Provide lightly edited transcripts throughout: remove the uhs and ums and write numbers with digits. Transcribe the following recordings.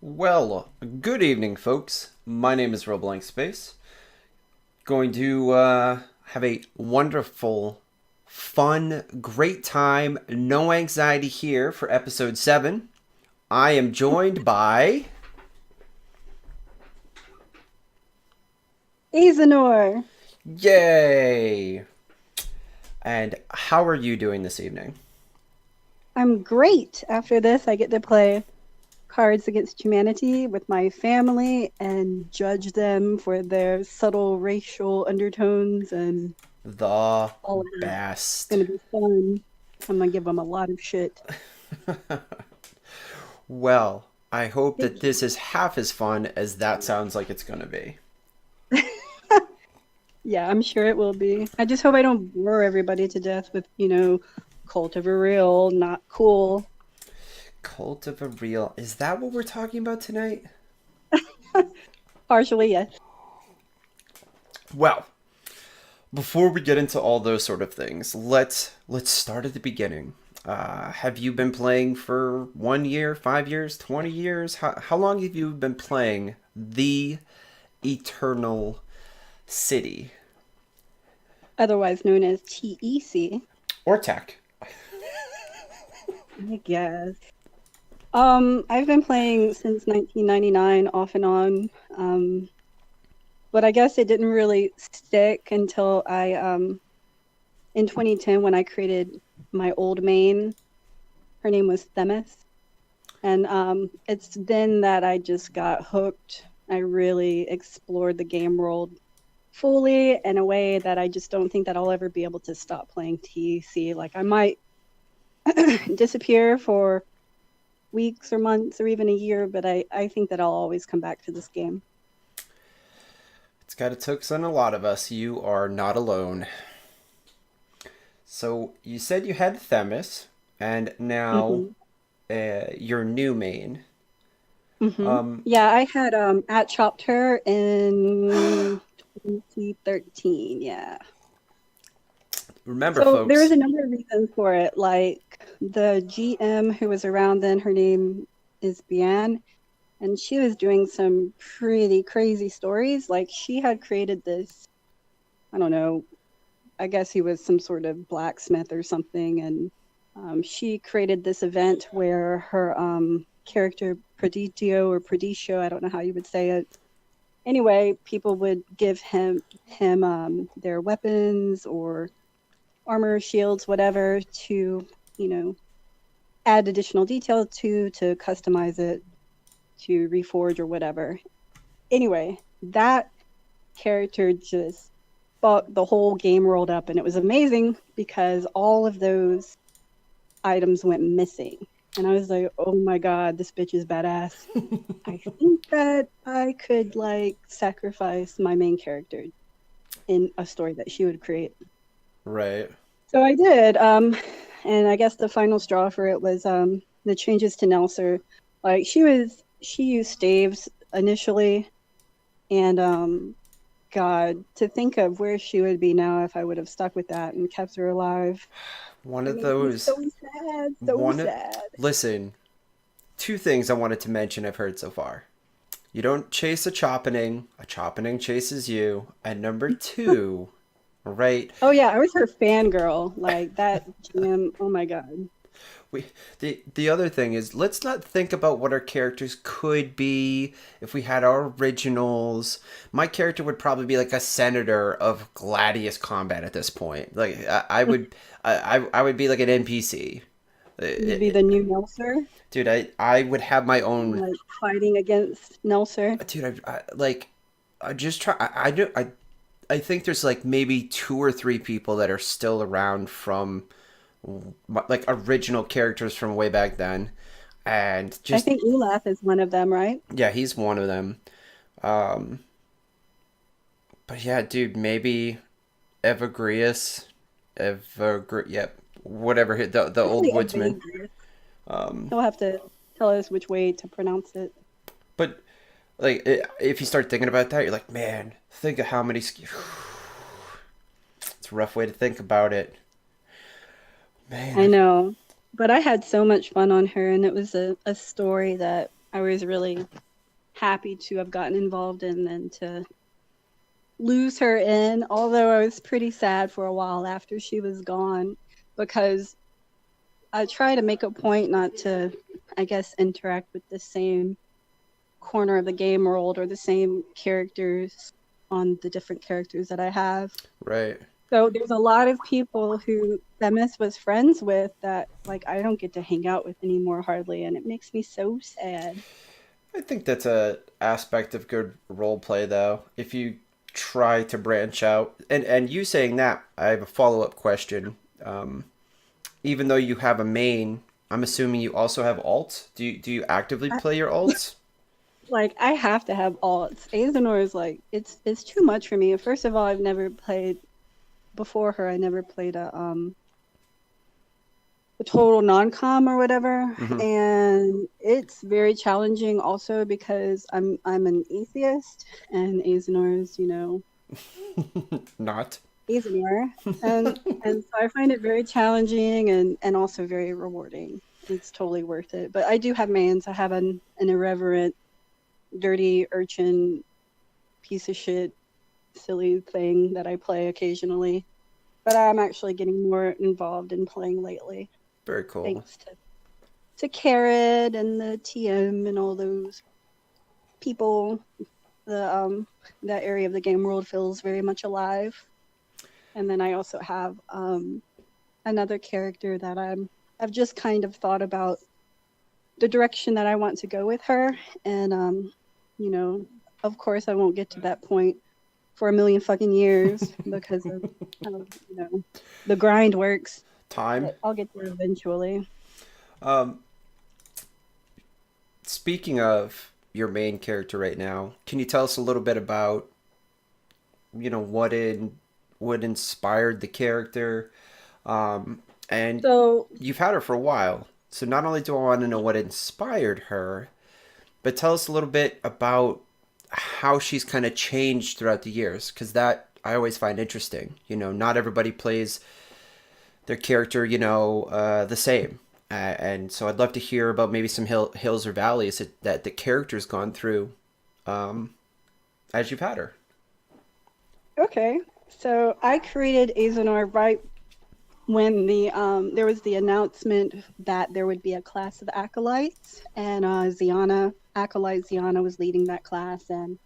Well, good evening, folks. My name is Roblank Space. Going to have a wonderful, fun, great time. No anxiety here for episode 7. I am joined by. Aezenor. Yay! And how are you doing this evening? I'm great. After this, I get to play Cards Against Humanity with my family and judge them for their subtle racial undertones and The all of that. It's best. going to be fun. I'm going to give them a lot of shit. Well, I hope that Thank this you. is half as fun as that sounds like it's going to be. Yeah, I'm sure it will be. I just hope I don't bore everybody to death with, Cult of Ereal, not cool. Cult of Ereal. Is that what we're talking about tonight? Partially, yes. Well, before we get into all those sort of things, let's start at the beginning. Have you been playing for 1 year, 5 years, 20 years? How long have you been playing the Eternal City Otherwise known as TEC, or Tech? I guess. I've been playing since 1999, off and on. But I guess it didn't really stick until in 2010 when I created my old main. Her name was Themis, and it's then that I just got hooked. I really explored the game world fully in a way that I just don't think that I'll ever be able to stop playing TC. Like I might disappear for weeks or months or even a year, but I think that I'll always come back to this game. It's got its hooks on a lot of us. You are not alone. So you said you had Themis, and now Mm-hmm. your new main. Mm-hmm. Um, Yeah, I had at chopped her in 2013. Yeah. remember, So there was folks. a number of reasons for it. Like the GM who was around then, her name is Bian, and she was doing some pretty crazy stories. Like she had created this, I don't know, I guess he was some sort of blacksmith or something, and she created this event where her character Proditio or Proditio, I don't know how you would say it. Anyway, people would give him their weapons or armor, shields, whatever, to add additional detail to customize it, to reforge or whatever. Anyway, that character just fucked the whole game rolled up, and it was amazing because all of those items went missing. And I was like, oh my god, this bitch is badass. I think that I could like sacrifice my main character in a story that she would create. Right. So I did. And I guess the final straw for it was the changes to Nelser. Like she used staves initially, and God, to think of where she would be now if I would have stuck with that and kept her alive. One It of makes me those. so sad, so One of. sad. Listen, two things I wanted to mention I've heard so far. You don't chase a choppening chases you. And number two, right? Oh yeah, I was her fangirl. Like that GM. Oh my God. We the other thing is let's not think about what our characters could be if we had our originals. My character would probably be like a senator of Gladius combat at this point. Like I would I would be like an NPC. You'd be the new Nelser, Dude, I would have my own. like fighting against Nelser. Dude, I just try. I do. I think there's like maybe two or three people that are still around from like original characters from way back then, and I just think Olaf is one of them, right? yeah, he's one of them. Um, but yeah, dude, maybe Evagrius, yep, whatever. The old Probably woodsman. Evagrius. Um, He'll have to tell us which way to pronounce it. but like if you start thinking about that, you're like, man, think of how many. It's a rough way to think about it. Man, I know. But I had so much fun on her, and it was a story that I was really happy to have gotten involved in and to lose her in, although I was pretty sad for a while after she was gone because I try to make a point not to, I guess, interact with the same corner of the game world or the same characters on the different characters that I have. Right. So there's a lot of people who Themis was friends with that like I don't get to hang out with anymore hardly, and it makes me so sad. I think that's a aspect of good role play, though. If you try to branch out, and you saying that, I have a follow up question. Even though you have a main, I'm assuming you also have alts. Do you actively I, play your alts? like I have to have alts. Aezenor is like it's too much for me. First of all, I've never played before her. I never played a total non-com or whatever, Mm-hmm. and it's very challenging also because I'm an atheist and Aezenor is Not. Aezenor, and so I find it very challenging and also very rewarding. It's totally worth it. But I do have mains. I have an irreverent, dirty urchin piece of shit, silly thing that I play occasionally. But I'm actually getting more involved in playing lately, Very cool. thanks to Carrot and the TM and all those people. The that area of the game world feels very much alive. And then I also have another character that I've just kind of thought about the direction that I want to go with her, and you know, of course I won't get to that point for a million fucking years because of how the grind works, Time. but I'll get there eventually. Um, Speaking of your main character right now, can you tell us a little bit about what inspired the character? And So you've had her for a while, so not only do I want to know what inspired her, but tell us a little bit about how she's kind of changed throughout the years, because that I always find interesting. Not everybody plays their character, the same. And so I'd love to hear about maybe some hills or valleys that the character's gone through um, as you've had her. okay, so I created Aezenor right when there was the announcement that there would be a class of acolytes, and acolyte Ziana was leading that class, and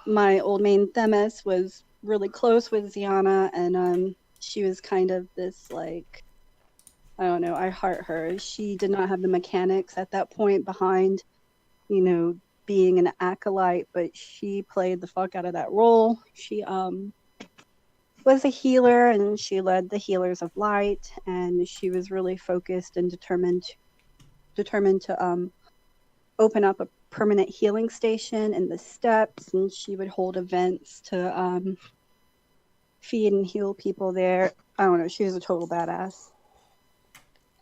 my old main Themis was really close with Ziana, and she was kind of this like I don't know, I heart her. She did not have the mechanics at that point behind, you know, being an acolyte, but she played the fuck out of that role. She was a healer and she led the healers of light, and she was really focused and determined to open up a permanent healing station in the steppes, and she would hold events to feed and heal people there. I don't know, she was a total badass.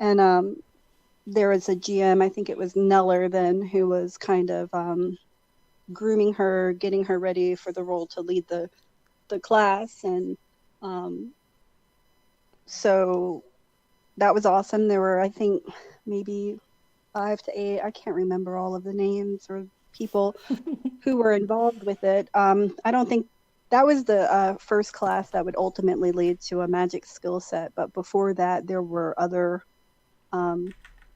And there was a GM, I think it was Neller then, who was kind of grooming her, getting her ready for the role to lead the class. And um, so that was awesome. There were, I think, maybe 5 to 8. I can't remember all of the names or people who were involved with it. I don't think that was the first class that would ultimately lead to a magic skill set. But before that, there were other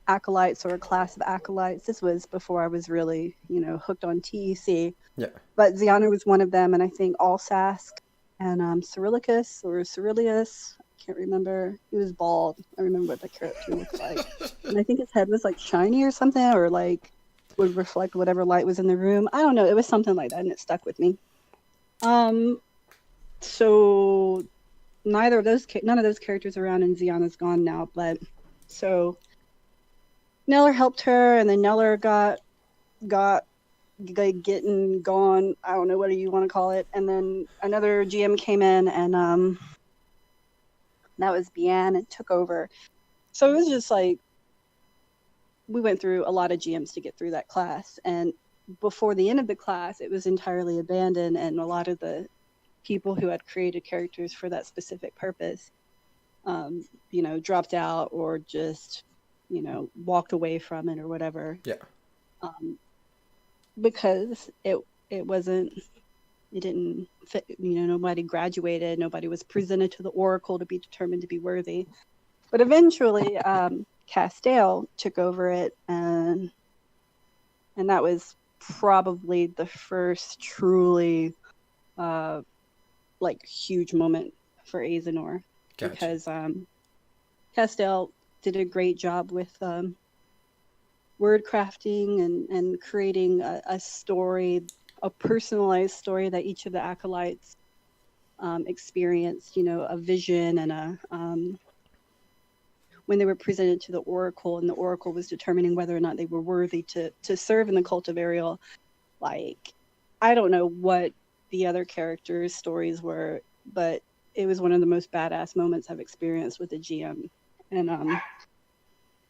acolytes or a class of acolytes. This was before I was really, hooked on TEC. Yeah. But Ziana was one of them, and I think Alsask and Cyrillicus or Cyrilius. I can't remember. He was bald. I remember what the character looked like. And I think his head was like shiny or something, or like would reflect whatever light was in the room. I don't know. It was something like that, and it stuck with me. So none of those characters around, and Ziana's gone now. But so Neller helped her, and then Neller got getting gone. I don't know what you want to call it. And then another GM came in, and that was Bian, and took over. So it was just like we went through a lot of GMs to get through that class, and before the end of the class, it was entirely abandoned, and a lot of the people who had created characters for that specific purpose, dropped out or just, walked away from it or whatever. Yeah. because it wasn't, it didn't fit, nobody graduated, nobody was presented to the Oracle to be determined to be worthy. But eventually, Castale took over it, and that was probably the first truly huge moment for Aezenor. Gotcha. Because Castale did a great job with word crafting and creating a story, a personalized story that each of the acolytes experienced, a vision and a when they were presented to the Oracle, and the Oracle was determining whether or not they were worthy to serve in the Cult of Ereal. Like, I don't know what the other characters' stories were, but it was one of the most badass moments I've experienced with a GM. And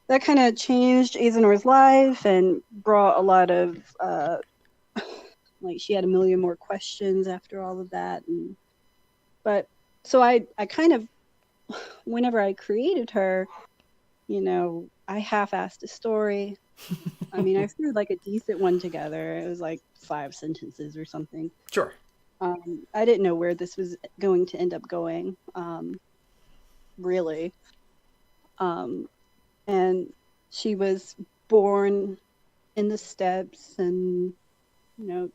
that kind of changed Aezenor's life and brought a lot of, she had a million more questions after all of that. But so I kind of, whenever I created her, I half-assed a story. I mean, I threw a decent one together. It was 5 sentences or something. Sure. I didn't know where this was going to end up going, really. And she was born in the steppes and,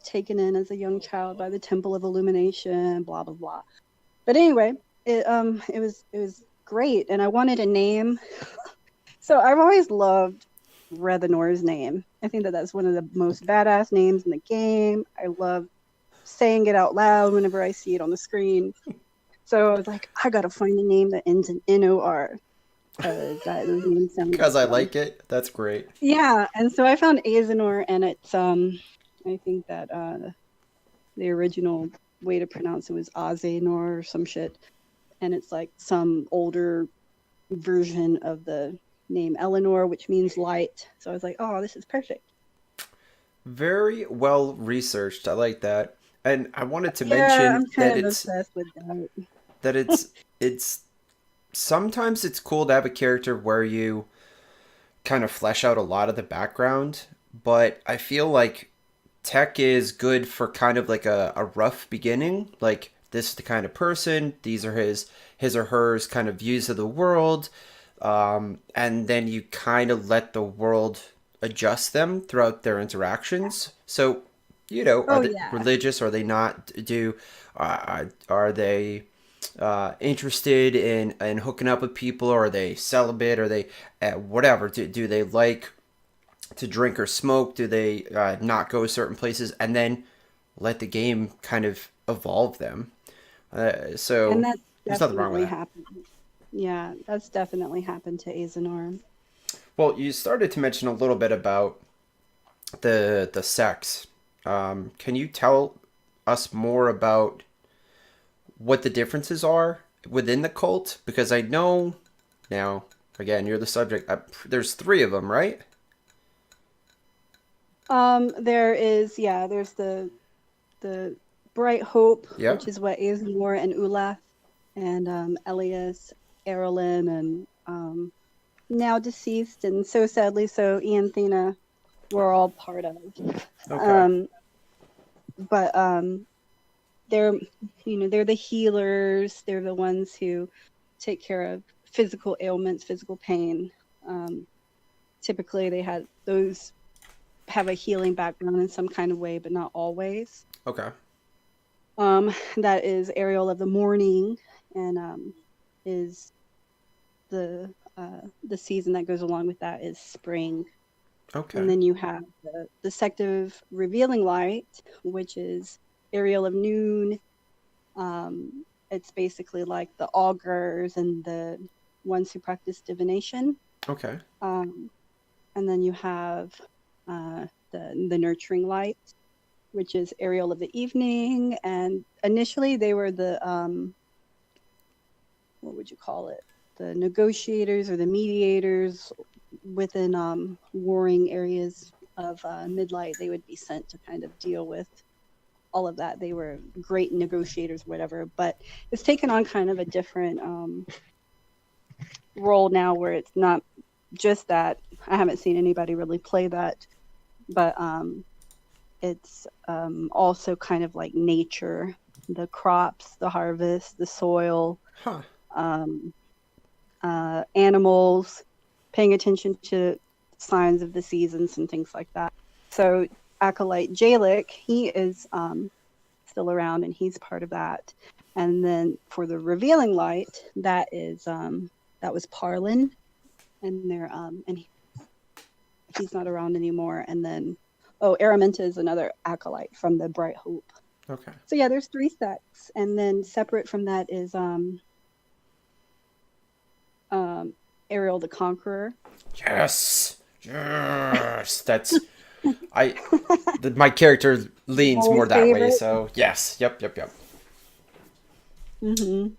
taken in as a young child by the Temple of Illumination, blah, blah, blah. But anyway, it was great, and I wanted a name. So I've always loved Rethenor's name. I think that's one of the most badass names in the game. I love saying it out loud whenever I see it on the screen. So I was like, I gotta find a name that ends in Nor. Because I like it. That's great. Yeah, and so I found Aezenor, and it's I think that the original way to pronounce it was Aezenor or some shit, and it's some older version of the name Eleanor, which means light. So I was like, oh, this is perfect. Very well researched. I like that. And I wanted to Yeah, mention I'm kind of obsessed with that it's sometimes it's cool to have a character where you kind of flesh out a lot of the background, but I feel like TEC is good for kind of a rough beginning. Like, this is the kind of person, these are his or hers kind of views of the world, and then you kind of let the world adjust them throughout their interactions. So, are they religious? Are they not? Are they interested in hooking up with people? Or are they celibate? Are they whatever? Do they like to drink or smoke? Do they not go certain places? And then let the game kind of evolve them. So and that's there's nothing wrong with that. happened. Yeah, that's definitely happened to Aezenor. Well, you started to mention a little bit about the sex. Can you tell us more about what the differences are within the cult? Because I know now, again, you're the subject. There's 3 of them, right? There's the Bright Hope, Yep. which is what Aezenor and Ulaf and Elias, Erlin, and now deceased, and so sadly so Ian Thena were all part of. Okay. But they're they're the healers. They're the ones who take care of physical ailments, physical pain. Typically, they have a healing background in some kind of way, but not always. Okay. That is Ereal of the Morning, and is the season that goes along with that is spring. Okay. And then you have the sect of Revealing Light, which is Ereal of Noon. It's basically like the augurs and the ones who practice divination. Okay. And then you have the Nurturing Light, which is Ereal of the Evening. And initially they were the what would you call it? The negotiators or the mediators within warring areas of Midlight. They would be sent to kind of deal with all of that. They were great negotiators, whatever, but it's taken on kind of a different role now, where it's not just that. I haven't seen anybody really play that, but it's also kind of like nature, the crops, the harvest, the soil, Huh. um, animals, paying attention to signs of the seasons and things like that. So Acolyte Jalik, he is still around and he's part of that. And then for the Revealing Light, that was Parlin, and he's not around anymore. And then Araminta is another acolyte from the Bright Hope. Okay. So yeah, there's 3 sects, and then separate from that is Ariel the Conqueror. Yes. Yes. That's I. My character leans more Always that way, favorite. so yes. Yep. Yep. Yep. Mm-hmm.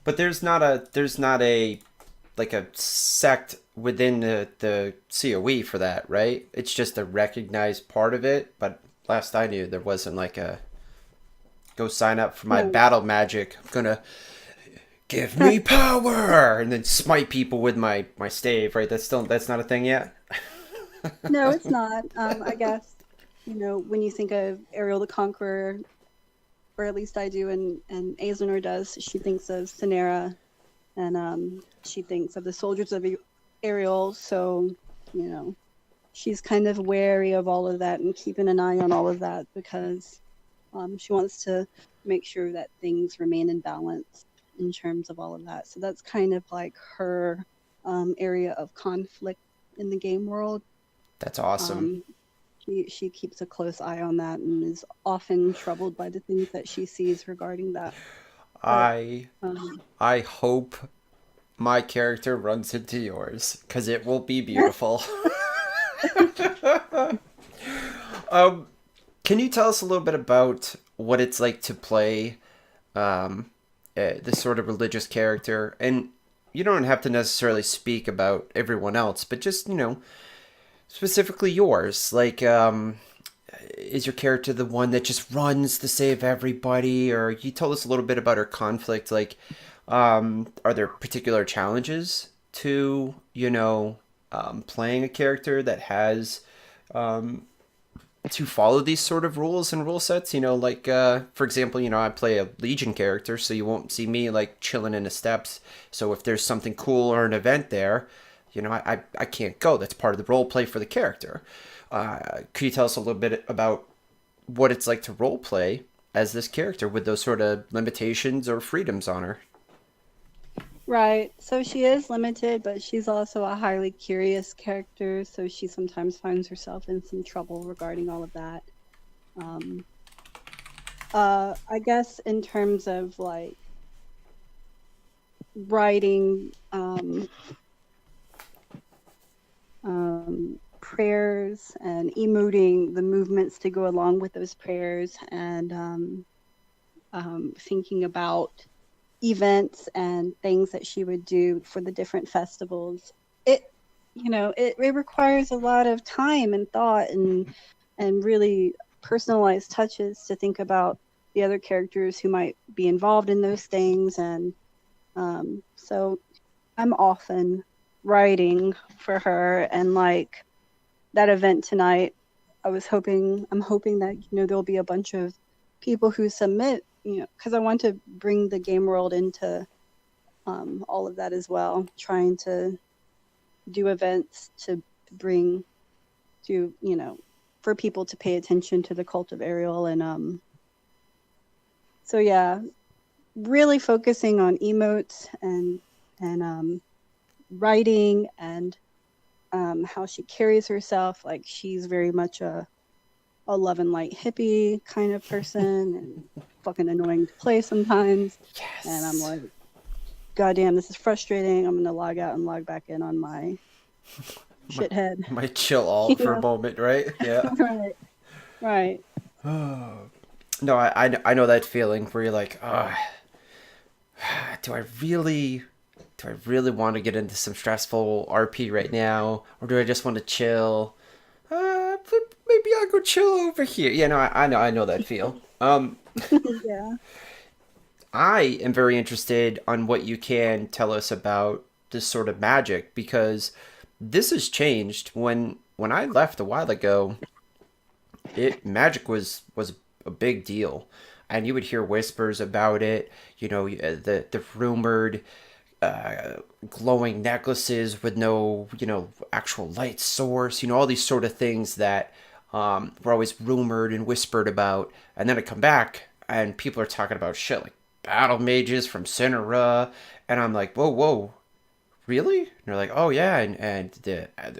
But there's not a like a sect within the COE for that, right? It's just a recognized part of it. But last I knew, there wasn't like a go sign up for my No, battle magic. I'm gonna give me power and then smite people with my stave, right? That's not a thing yet. no, it's not. I guess when you think of Ariel the Conqueror, or at least I do, and Aezenor does. She thinks of Cinera, and she thinks of the soldiers of Ariel. So, she's kind of wary of all of that and keeping an eye on all of that because she wants to make sure that things remain in balance in terms of all of that. So that's kind of like her area of conflict in the game world. That's awesome. Um, she keeps a close eye on that and is often troubled by the things that she sees regarding that. But I um, I hope my character runs into yours because it will be beautiful. um, can you tell us a little bit about what it's like to play this sort of religious character? And you don't have to necessarily speak about everyone else, but just specifically yours. Like, is your character the one that just runs to save everybody, or you told us a little bit about her conflict? Like, are there particular challenges to playing a character that has to follow these sort of rules and rule sets? Like for example, I play a Legion character, so you won't see me like chilling in the steps. So if there's something cool or an event there, I can't go. That's part of the role play for the character. Could you tell us a little bit about what it's like to role play as this character with those sort of limitations or freedoms on her? right, so she is limited, but she's also a highly curious character, so she sometimes finds herself in some trouble regarding all of that. Um, I guess in terms of like writing prayers and emoting the movements to go along with those prayers, and thinking about events and things that she would do for the different festivals. It requires a lot of time and thought and really personalized touches to think about the other characters who might be involved in those things. And so I'm often writing for her, and like that event tonight, I'm hoping that there'll be a bunch of people who submit, because I want to bring the game world into all of that as well, trying to do events to bring to for people to pay attention to the Cult of Ereal. And so yeah, really focusing on emotes and writing and how she carries herself. Like she's very much a love and light hippie kind of person, and fucking annoying to play sometimes. And I'm Yes. like, God damn, this is frustrating. I'm gonna log out and log back in on my My, shithead. my chill alt for a Yeah, moment, right? Yeah. right, right. No, I know that feeling where you're like, oh, do I really want to get into some stressful RP right now, or do I just want to chill? Maybe I'll go chill over here. Yeah, no, I know that feel. Yeah. I am very interested on what you can tell us about this sort of magic because this has changed when when I left a while ago, it magic was a big deal, and you would hear whispers about it. You know, the rumored glowing necklaces with no, actual light source. You know, all these sort of things that were always rumored and whispered about. And then I come back and people are talking about shit like battle mages from Cinera, and I'm like, whoa, whoa, really? And they're like, oh yeah,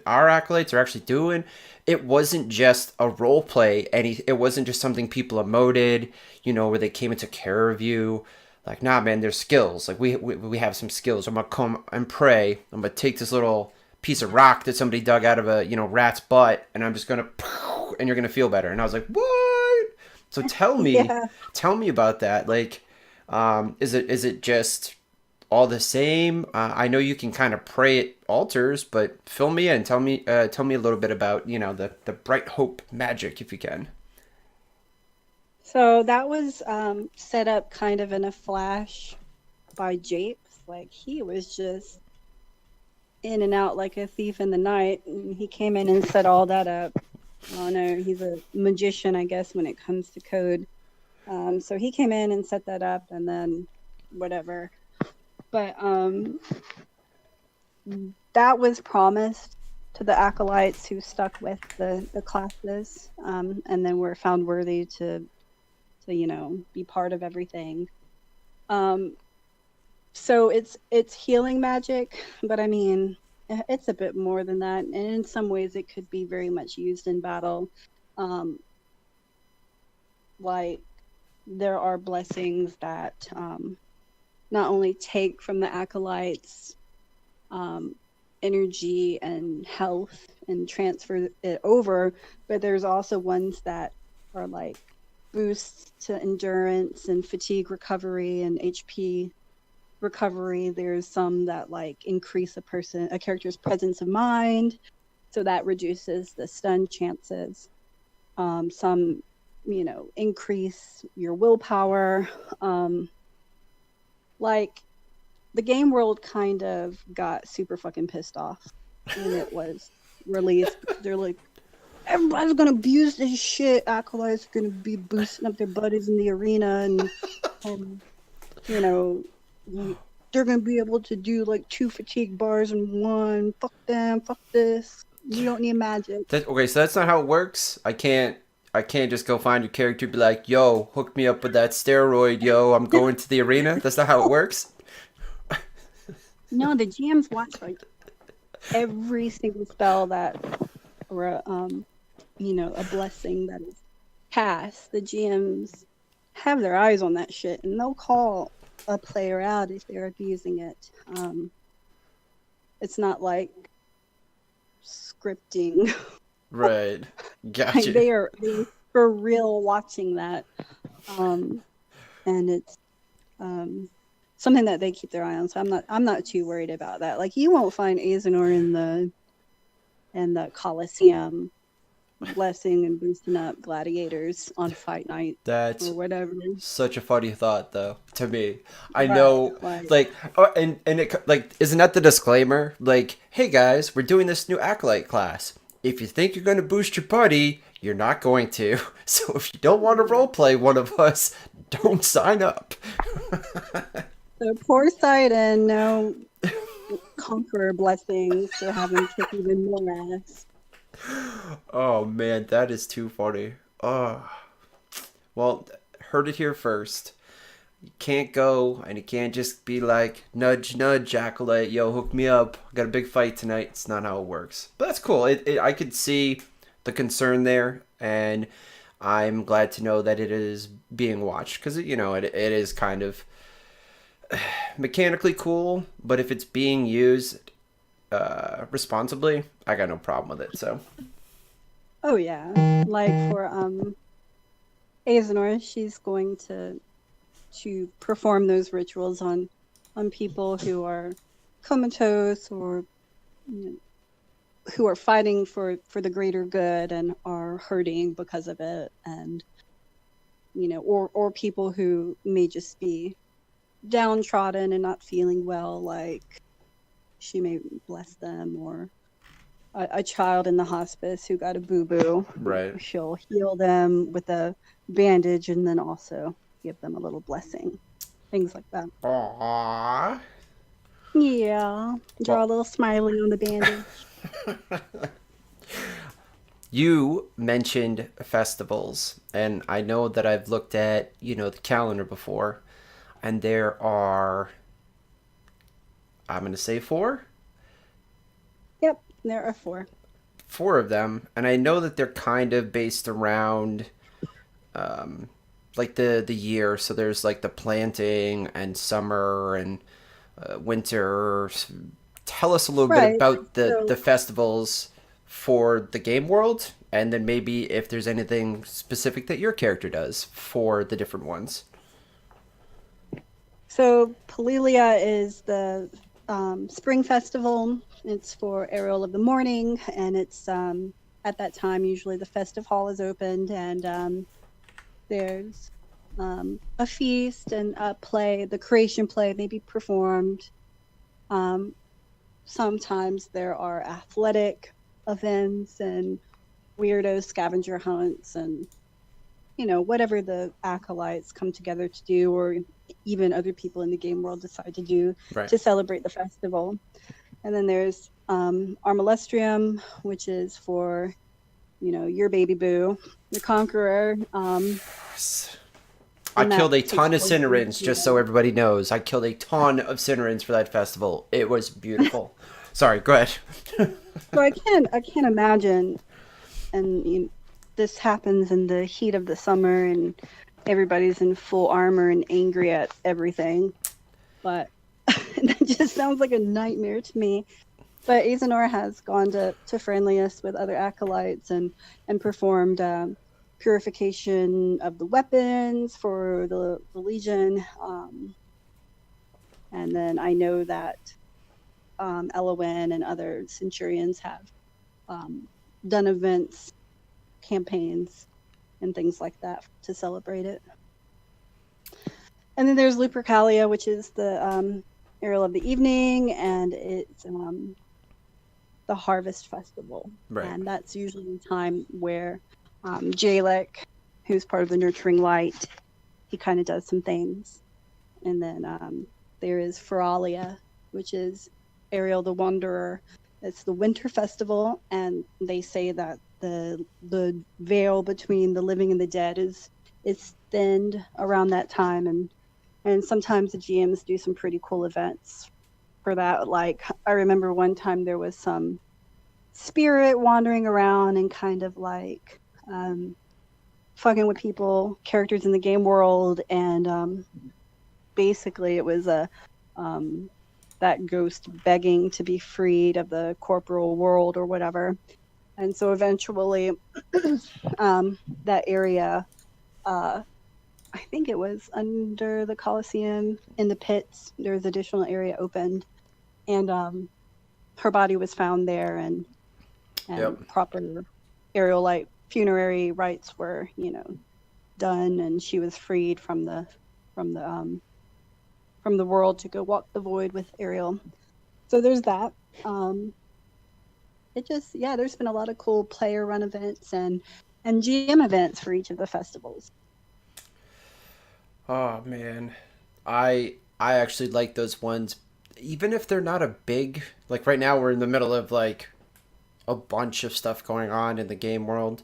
our acolytes are actually doing. It wasn't just a role play. It wasn't just something people emoted. Where they came and took care of you. Like, nah, man, there's skills. Like we have some skills. I'm gonna come and pray. I'm gonna take this little piece of rock that somebody dug out of a rat's butt, and I'm just gonna, and you're gonna feel better. And I was like, what? So Yeah. tell me about that. Like, is it just all the same? I know you can kind of pray at altars, but fill me in. Tell me a little bit about the bright hope magic, if you can. So that was set up kind of in a flash by Japes. Like he was just in and out like a thief in the night. And he came in and set all that up. Oh no, he's a magician, I guess, when it comes to code. So he came in and set that up, and then whatever. But that was promised to the acolytes who stuck with the classes, and then were found worthy to be part of everything. So it's healing magic, but I mean, it's a bit more than that, and in some ways it could be very much used in battle. Like there are blessings that not only take from the acolytes energy and health and transfer it over, but there's also ones that are like boosts to endurance and fatigue recovery and HP recovery. There's some that like increase a character's presence of mind, so that reduces the stun chances. Some increase your willpower. Like the game world kind of got super fucking pissed off when it was released, because they're like, everybody's gonna abuse this shit. Acolytes are gonna be boosting up their buddies in the arena, and you know they're gonna be able to do like 2 fatigue bars in one. Fuck them. Fuck this. We don't need magic. Okay, so that's not how it works. I can't just go find your character and be like, yo, hook me up with that steroid, yo, I'm going to the arena. That's not how it works. No, the GMs watch like every single spell that, or a blessing that is cast. The GMs have their eyes on that shit, and they'll call a player out if they're abusing it. It's not like scripting. Right. Like Gotcha. they for real watching that, and it's something that they keep their eye on. So I'm not too worried about that. Like you won't find Aezenor in the Colosseum blessing and boosting up gladiators on fight night or That's whatever. such a funny thought, though, to me. I Right. know, Like like, and it, like, isn't that the disclaimer? Like, hey guys, we're doing this new acolyte class. If you think you're going to boost your buddy, you're not going to. So if you don't want to roleplay one of us, don't sign up. the poor sight and no conqueror blessings to have him kick even more ass. Oh man, that is too funny. Oh, well, heard it here first. You can't go and you can't just be like, nudge, nudge, acolyte, yo, hook me up. Got a big fight tonight. It's not how it works. But that's cool. I could see the concern there, and I'm glad to know that it is being watched because, it is kind of mechanically cool, but if it's being used responsibly, I got no problem with it. So, Oh yeah. Like for Aezenor, she's going to perform those rituals on people who are comatose or who are fighting for the greater good and are hurting because of it, and or people who may just be downtrodden and not feeling well. Like she may bless them or a child in the hospice who got a boo-boo. Right. She'll heal them with a bandage and then also give them a little blessing. Things like that. Aww. Yeah. Draw a Well, little smiley on the bandage. you mentioned festivals, and I know that I've looked at, the calendar before, and there are, I'm going to say four? Yep, there are four. Four of them, and I know that they're kind of based around um, like the year. So there's like the planting and summer and winter. Tell us a little bit Right. about the So festivals for the game world, and then maybe if there's anything specific that your character does for the different ones. So Palilia is the spring festival. It's for Aerial of the Morning, and it's at that time usually the festive hall is opened, and there's a feast and a play. The creation play may be performed. Um, Sometimes there are athletic events and weirdo scavenger hunts and whatever the acolytes come together to do, or even other people in the game world decide to do Right. to celebrate the festival. And then there's Armalestrium, which is for your baby boo, the conqueror. I And that killed a takes ton of place in Cinerins, just so everybody knows. I killed a ton of Cinerins for that festival. It was beautiful. Sorry, go ahead. So I can't imagine, and this happens in the heat of the summer, and everybody's in full armor and angry at everything. But that just sounds like a nightmare to me. But Aezenor has gone to friendliest with other acolytes and performed purification of the weapons for the Legion. And then I know that Elowin and other Centurions have um, done events, campaigns, and things like that to celebrate it. And then there's Lupercalia, which is the Aerial of the Evening, and it's the Harvest Festival. Right. And that's usually the time where Jalek, who's part of the Nurturing Light, he kind of does some things. And then there is Feralia, which is Ariel the Wanderer. It's the Winter Festival, and they say that the veil between the living and the dead is thinned around that time, and sometimes the GMs do some pretty cool events for that. Like I remember one time there was some spirit wandering around and kind of like fucking with people, characters in the game world, and basically it was a that ghost begging to be freed of the corporal world or whatever. And so eventually that area, I think it was under the Colosseum in the pits, there was additional area opened, and her body was found there, and Yep. proper aerial light funerary rites were done, and she was freed from the world to go walk the void with Ariel. So there's that. There's been a lot of cool player run events and GM events for each of the festivals. Oh man, I actually like those ones, even if they're not a big. Like right now, we're in the middle of like a bunch of stuff going on in the game world,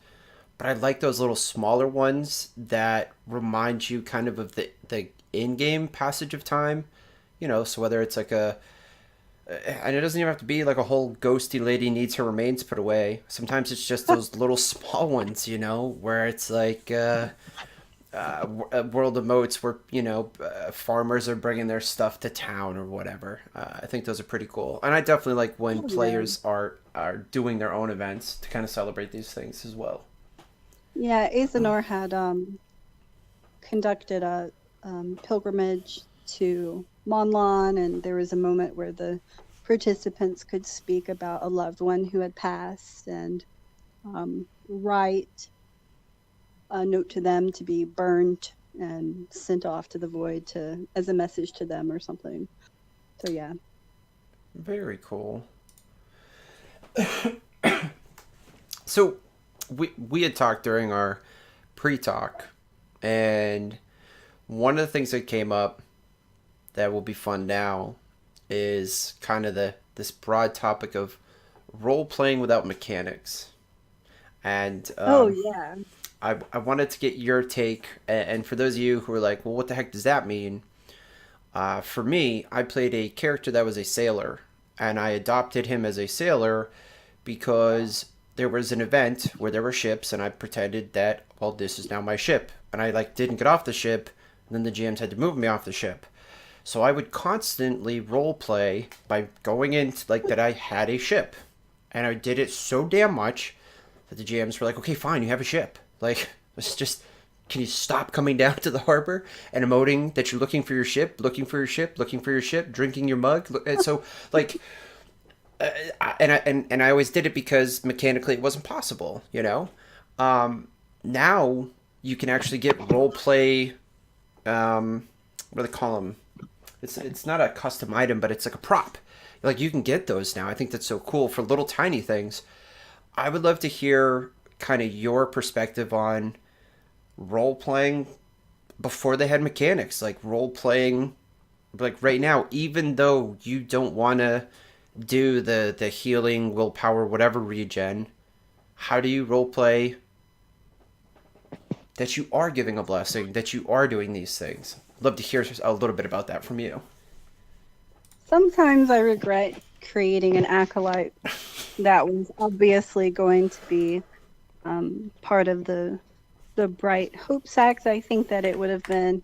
but I like those little smaller ones that remind you kind of the in-game passage of time. So whether it's like and it doesn't even have to be like a whole ghosty lady needs her remains put away. Sometimes it's just those little small ones, where it's like world of moats where farmers are bringing their stuff to town or whatever. I think those are pretty cool, and I definitely like when Oh, yeah. players are doing their own events to kind of celebrate these things as well. Yeah, Aezenor had conducted a pilgrimage to Monlon, and there was a moment where the participants could speak about a loved one who had passed and write a note to them to be burned and sent off to the void as a message to them or something. So yeah. Very cool. So we had talked during our pre-talk, and one of the things that came up that will be fun now is kind of the this broad topic of role playing without mechanics. And Oh yeah. I wanted to get your take. And for those of you who are like, well, what the heck does that mean? For me, I played a character that was a sailor, and I adopted him as a sailor because there was an event where there were ships, and I pretended that, well, this is now my ship, and I like didn't get off the ship, and then the GMs had to move me off the ship. So I would constantly role play by going into like that I had a ship, and I did it so damn much that the GMs were like, "Okay, fine, you have a ship. Like, let's just can you stop coming down to the harbor and emoting that you're looking for your ship, looking for your ship, looking for your ship, drinking your mug?" And so, like, and I always did it because mechanically it wasn't possible, you know. Now you can actually get role play. What do they call them? It's not a custom item, but it's like a prop. Like you can get those now. I think that's so cool for little tiny things. I would love to hear kind of your perspective on role playing before they had mechanics, like role playing like right now, even though you don't want to do the healing, willpower, whatever regen, how do you role play that you are giving a blessing, that you are doing these things? Love to hear a little bit about that from you. Sometimes I regret creating an acolyte that was obviously going to be part of the Bright Hope Sacks. I think that it would have been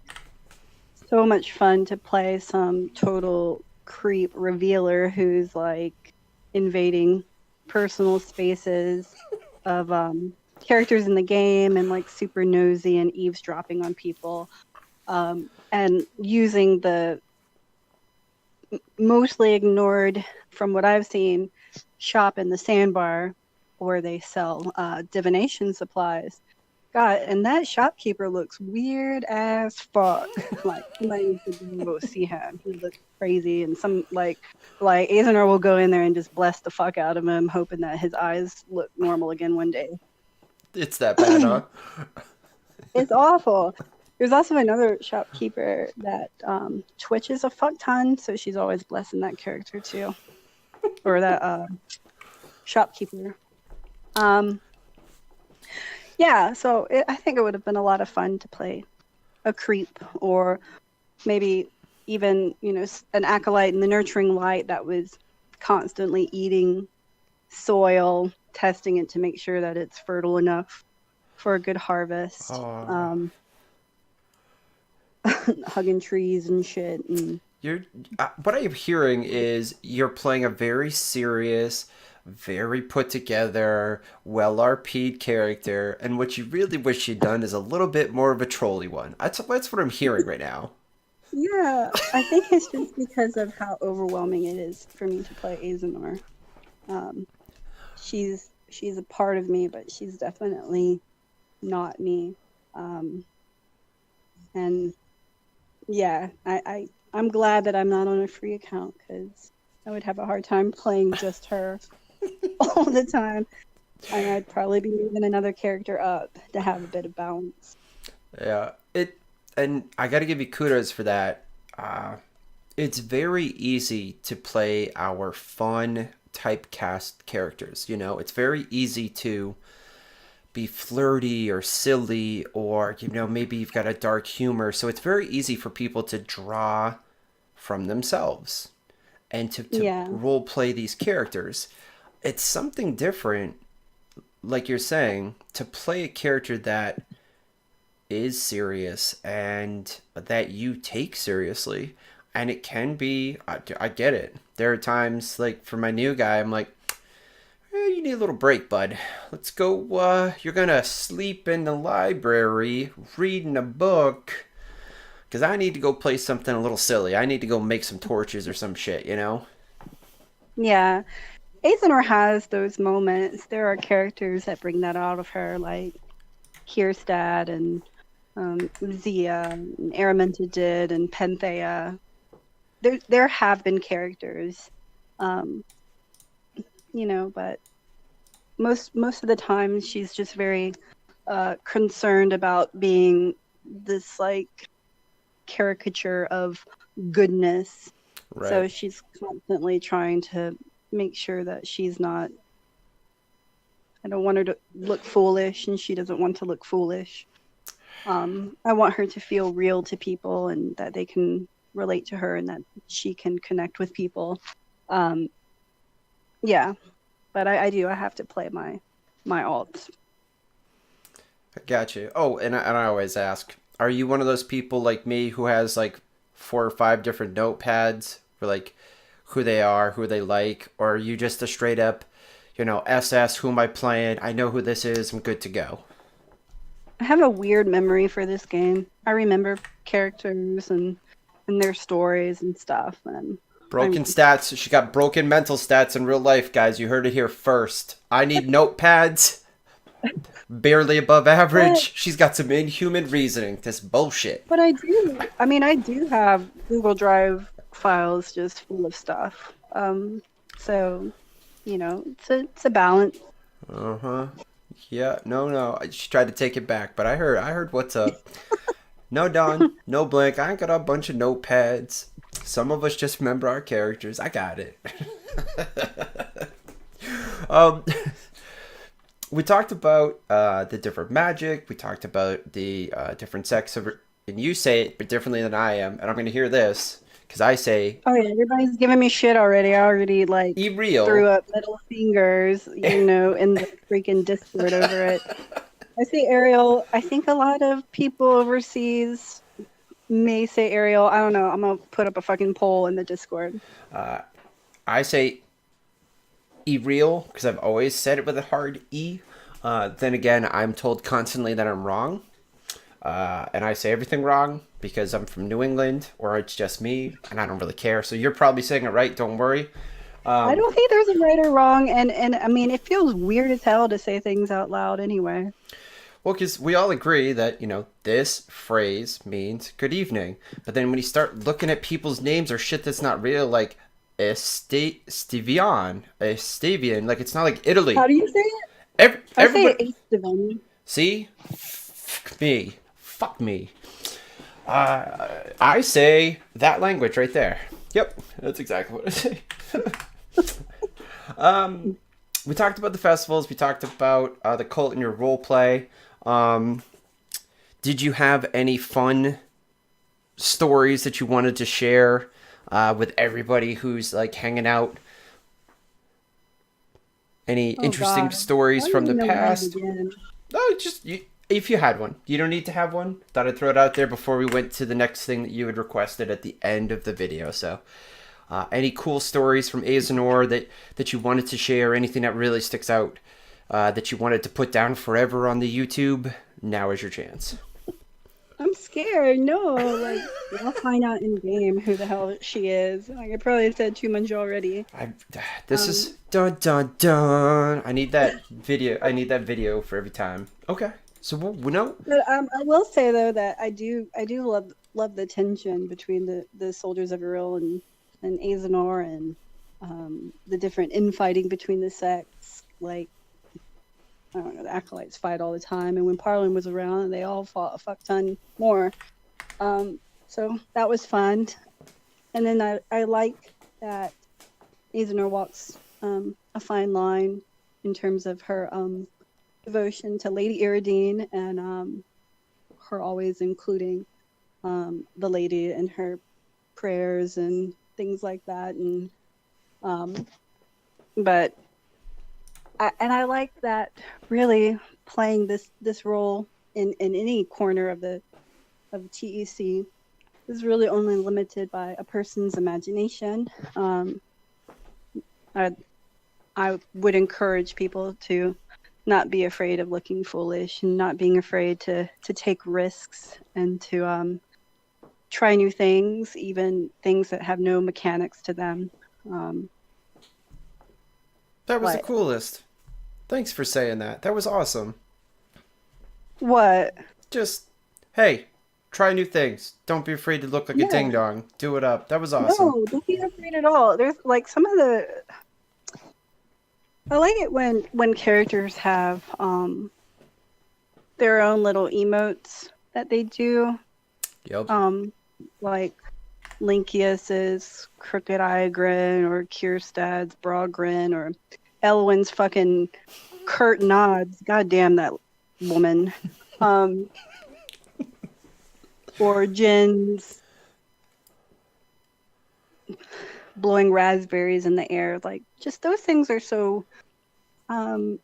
so much fun to play some total creep revealer who's like invading personal spaces of characters in the game and like super nosy and eavesdropping on people, and using the mostly ignored, from what I've seen, shop in the sandbar where they sell divination supplies. God, and that shopkeeper looks weird as fuck. Like somebody needs to go see him. He looks crazy, and some like Aezenor will go in there and just bless the fuck out of him, hoping that his eyes look normal again one day. It's that bad, huh? It's awful. There's also another shopkeeper that twitches a fuck ton, so she's always blessing that character too, or that shopkeeper. Yeah, so I think it would have been a lot of fun to play a creep, or maybe even an acolyte in the nurturing light that was constantly eating soil, testing it to make sure that it's fertile enough for a good harvest. Hugging trees and shit. And You're what I'm hearing is you're playing a very serious, very put together, well RP'd character, and what you really wish you'd done is a little bit more of a trolly one. That's what I'm hearing right now. yeah, I think it's just because of how overwhelming it is for me to play Aezenor. She's a part of me, but she's definitely not me. And yeah, I'm glad that I'm not on a free account, because I would have a hard time playing just her all the time, and I'd probably be moving another character up to have a bit of balance. Yeah, and I got to give you kudos for that. It's very easy to play our fun typecast characters. You know, it's very easy to be flirty or silly, or maybe you've got a dark humor, so it's very easy for people to draw from themselves and to Yeah, role play these characters. It's something different, like you're saying, to play a character that is serious and that you take seriously. And it can be, I get it, there are times like for my new guy, I'm like, you need a little break, bud. Let's go. You're gonna sleep in the library reading a book, because I need to go play something a little silly. I need to go make some torches or some shit, you know? yeah. Aezenor has those moments. There are characters that bring that out of her, like Kierstad and Zia and Araminta did, and Penthea. There have been characters, but most of the time she's just very concerned about being this like caricature of goodness. Right. So she's constantly trying to make sure that she's not. I don't want her to look foolish, and she doesn't want to look foolish. I want her to feel real to people, and that they can relate to her, and that she can connect with people. Um, yeah, but I do. I have to play my alts. I got you. Oh, and I always ask, are you one of those people like me who has like 4 or 5 different notepads for like who they are, who they like, or are you just a straight up, SS, who am I playing? I know who this is. I'm good to go. I have a weird memory for this game. I remember characters and their stories and stuff, and Broken I'm stats. She got broken mental stats in real life, guys. You heard it here first. I need notepads. Barely above but average. She's got some inhuman reasoning. This bullshit. but I do. I mean, I do have Google Drive files just full of stuff. So it's a balance. Uh huh. Yeah. No. No. She tried to take it back, but I heard. I heard what's up. No Don. No Blink. I ain't got a bunch of notepads. Some of us just remember our characters. I got it. um. We talked about the different magic. We talked about the different sects of, and you say it but differently than I am, and I'm going to hear this because I say Oh yeah, everybody's giving me shit already. I already like threw Ereal. up middle fingers, in the freaking Discord over it. I say Ariel. I think a lot of people overseas may say Ariel. I don't know. I'm gonna put up a fucking poll in the Discord. I say Ereal because I've always said it with a hard E. Then again, I'm told constantly that I'm wrong. And I say everything wrong because I'm from New England, or it's just me, and I don't really care. So you're probably saying it right. Don't worry. I don't think there's a right or wrong, and I mean it feels weird as hell to say things out loud anyway. Well, because we all agree that, this phrase means good evening. But then when you start looking at people's names or shit that's not real, like Estavian, like it's not like How Italy. do you say it? I say Everybody, Estevan. see? Fuck me. Fuck me. I say that language right there. Yep, that's exactly what I say. We talked about the festivals. We talked about the cult and your role play. Um, did you have any fun stories that you wanted to share with everybody who's like hanging out? Any Oh interesting God, I stories don't from the even know where to past? begin. No, if you had one. You don't need to have one. Thought I'd throw it out there before we went to the next thing that you had requested at the end of the video. So, any cool stories from Aezenor that you wanted to share? Anything that really sticks out that you wanted to put down forever on the YouTube? Now is your chance. I'm scared. No, like I'll find out in game who the hell she is. Like I probably said too much already. I this Um, is dun dun dun. I need that video. I need that video for every time. Okay. So we know. but I will say though that I do love the tension between the soldiers of Ereal and Aezenor and the different infighting between the sects. Like I don't know, the acolytes fight all the time, and when Parlin was around, they all fought a fuck ton more. So that was fun. And then I like that Aezenor walks a fine line in terms of her devotion to Lady Iridine and her always including the lady in her prayers and things like that. And but I like that really playing this role in any corner of TEC is really only limited by a person's imagination. I I would encourage people to not be afraid of looking foolish and not being afraid to take risks and to try new things, even things that have no mechanics to them. Um, That was the what? coolest. Thanks for saying that. That was awesome. What? Just, hey, try new things. Don't be afraid to look like a Yeah. ding dong. Do it up. That was awesome. No, don't be afraid at all. There's like some of the I like it when characters have their own little emotes that they do. Yep. Um, like Linkius's crooked eye grin, or Kierstad's broad grin, or Elwyn's fucking curt nods. God damn that woman. Um, or Jin's blowing raspberries in the air. Like, just those things are so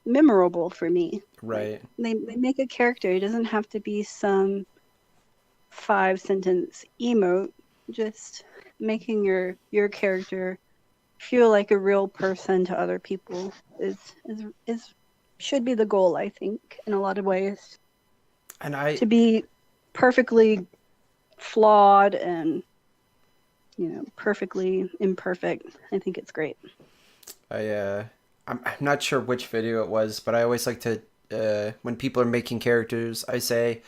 memorable for me. Like, Right. they make a character. It doesn't have to be some 5 sentence emote. Just making your character feel like a real person to other people is should be the goal, I think, in a lot of ways. And I To be perfectly flawed and perfectly imperfect, I think it's great. I'm not sure which video it was, but I always like to when people are making characters, I say,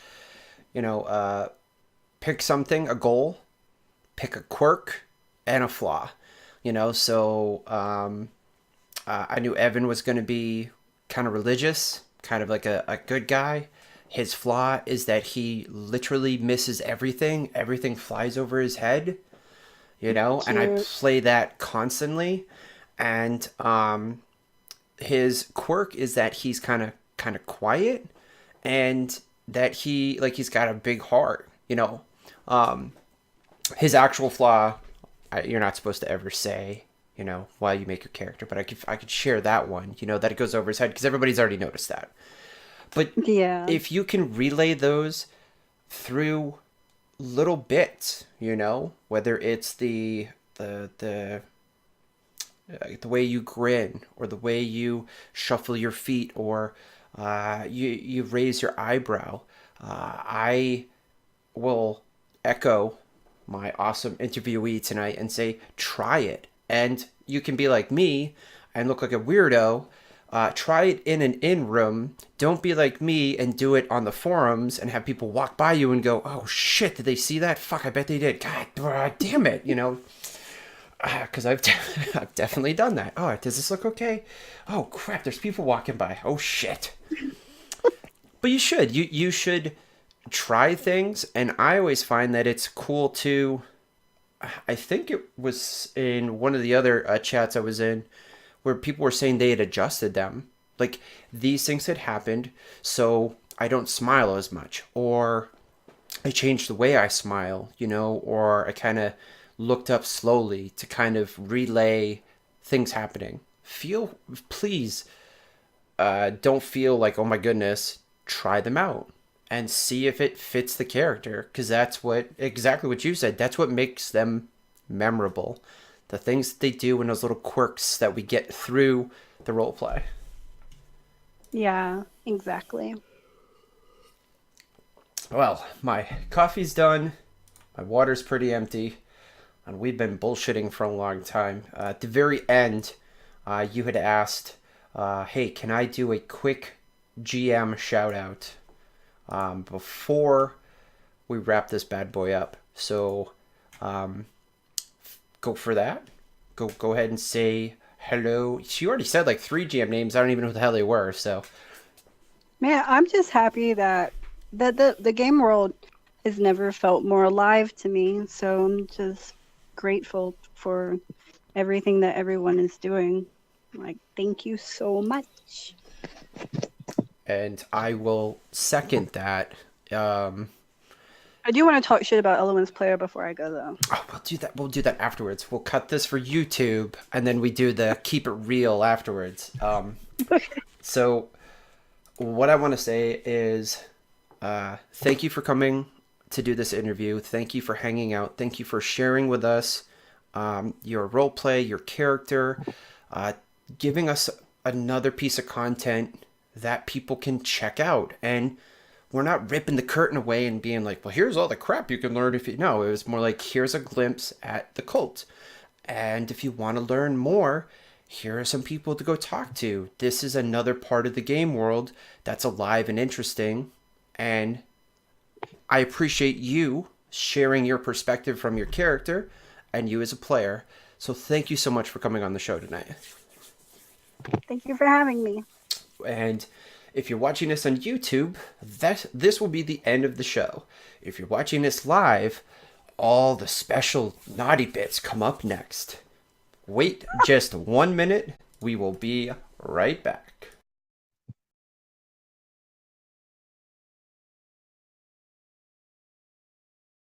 you know, pick something, a goal, pick a quirk, and a flaw. I knew Evan was going to be kind of religious, kind of like a good guy. His flaw is that he literally misses everything. Everything flies over his head, and I Cute. play that constantly. And his quirk is that he's kind of quiet, and that he's got a big heart. His actual flaw, you're not supposed to ever say, while you make your character, but I could share that one, that it goes over his head because everybody's already noticed that. But Yeah. if you can relay those through little bits, whether it's the way you grin, or the way you shuffle your feet, or you raise your eyebrow, I will echo my awesome interviewee tonight and say, try it. And you can be like me and look like a weirdo. Try it in an in room. Don't be like me and do it on the forums and have people walk by you and go, oh shit, did they see that? Fuck, I bet they did. God damn it, because I've definitely done that. Oh, does this look okay? Oh crap, there's people walking by. Oh shit. But you should try things, and I always find that it's cool to. I think it was in one of the other chats I was in, where people were saying they had adjusted them. Like, these things had happened, so I don't smile as much, or I changed the way I smile, or I kind of looked up slowly to kind of relay things happening. Please, don't feel like, oh my goodness, try them out and see if it fits the character, because that's exactly what you said. That's what makes them memorable. The things that they do and those little quirks that we get through the role play. Yeah, exactly. Well, my coffee's done, my water's pretty empty, and we've been bullshitting for a long time. At the very end, you had asked, hey, can I do a quick GM shout out before we wrap this bad boy up? So go for that. Go ahead and say hello. She already said like 3 GM names. I don't even know who the hell they were. So Man, I'm just happy that the game world has never felt more alive to me. So I'm just grateful for everything that everyone is doing. Like, thank you so much. and I will second that. I do want to talk shit about Elwyn's player before I go, though. Oh, we'll do that. We'll do that afterwards. We'll cut this for YouTube, and then we do the keep it real afterwards. So, what I want to say is, thank you for coming to do this interview. Thank you for hanging out. Thank you for sharing with us your role play, your character, giving us another piece of content that people can check out. And we're not ripping the curtain away and being like, well, here's all the crap you can learn if you. No, it was more like, here's a glimpse at the cult. And if you want to learn more, here are some people to go talk to. This is another part of the game world that's alive and interesting. And I appreciate you sharing your perspective from your character and you as a player. So thank you so much for coming on the show tonight. Thank you for having me. And if you're watching this on YouTube, this will be the end of the show. If you're watching this live, all the special naughty bits come up next. Wait just 1 minute. We will be right back.